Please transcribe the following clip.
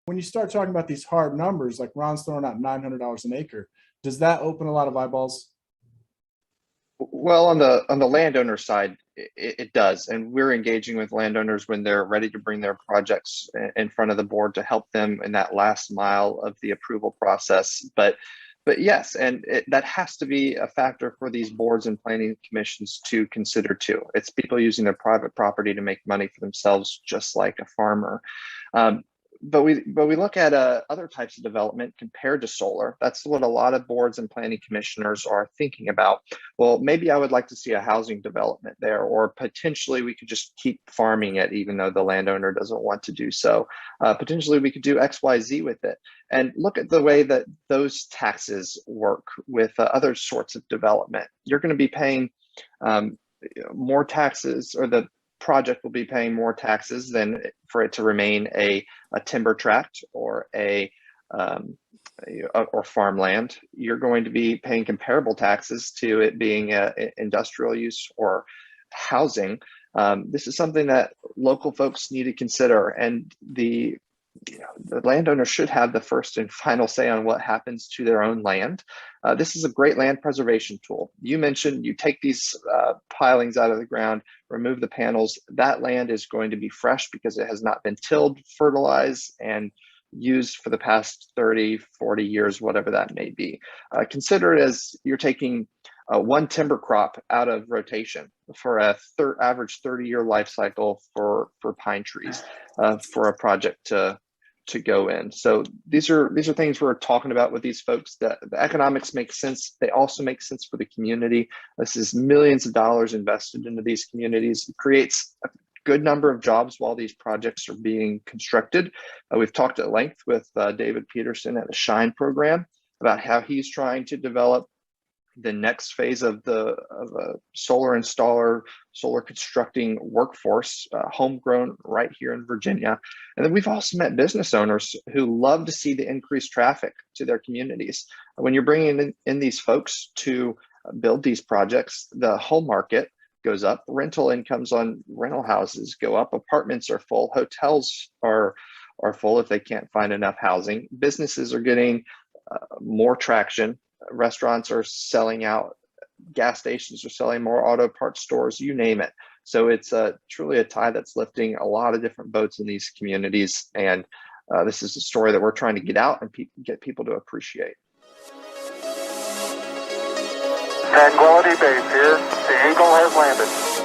When you start talking about these hard numbers, like Ron's throwing out $900 an acre, does that open a lot of eyeballs? Well, on the landowner side, it does, and we're engaging with landowners when they're ready to bring their projects in front of the board to help them in that last mile of the approval process. But yes, and that has to be a factor for these boards and planning commissions to consider too. It's people using their private property to make money for themselves, just like a farmer. Um, but we look at other types of development compared to solar. That's what a lot of boards and planning commissioners are thinking about. Well, maybe I would like to see a housing development there, or potentially we could just keep farming it even though the landowner doesn't want to do so. Potentially we could do XYZ with it. And look at the way that those taxes work with other sorts of development. You're going to be paying more taxes, or the project will be paying more taxes than for it to remain a timber tract or or farmland. You're going to be paying comparable taxes to it being industrial use or housing. This is something that local folks need to consider, and the landowner should have the first and final say on what happens to their own land. This is a great land preservation tool. You mentioned you take these pilings out of the ground, remove the panels. That land is going to be fresh because it has not been tilled, fertilized, and used for the past 30, 40 years, whatever that may be. Consider it as you're taking one timber crop out of rotation for a average 30-year life cycle for pine trees for a project to go in. So these are things we're talking about with these folks. That the economics make sense. They also make sense for the community. This is millions of dollars invested into these communities. It creates a good number of jobs while these projects are being constructed. We've talked at length with David Peterson at the SHINE program about how he's trying to develop the next phase of a solar installer, solar constructing workforce, homegrown right here in Virginia. And then we've also met business owners who love to see the increased traffic to their communities. When you're bringing in these folks to build these projects, the home market goes up, rental incomes on rental houses go up, apartments are full, hotels are full if they can't find enough housing. Businesses are getting more traction. Restaurants are selling out, gas stations are selling more, auto parts stores, you name it. So it's truly a tide that's lifting a lot of different boats in these communities. And this is a story that we're trying to get out and get people to appreciate. Tranquility Base here. The Eagle has landed.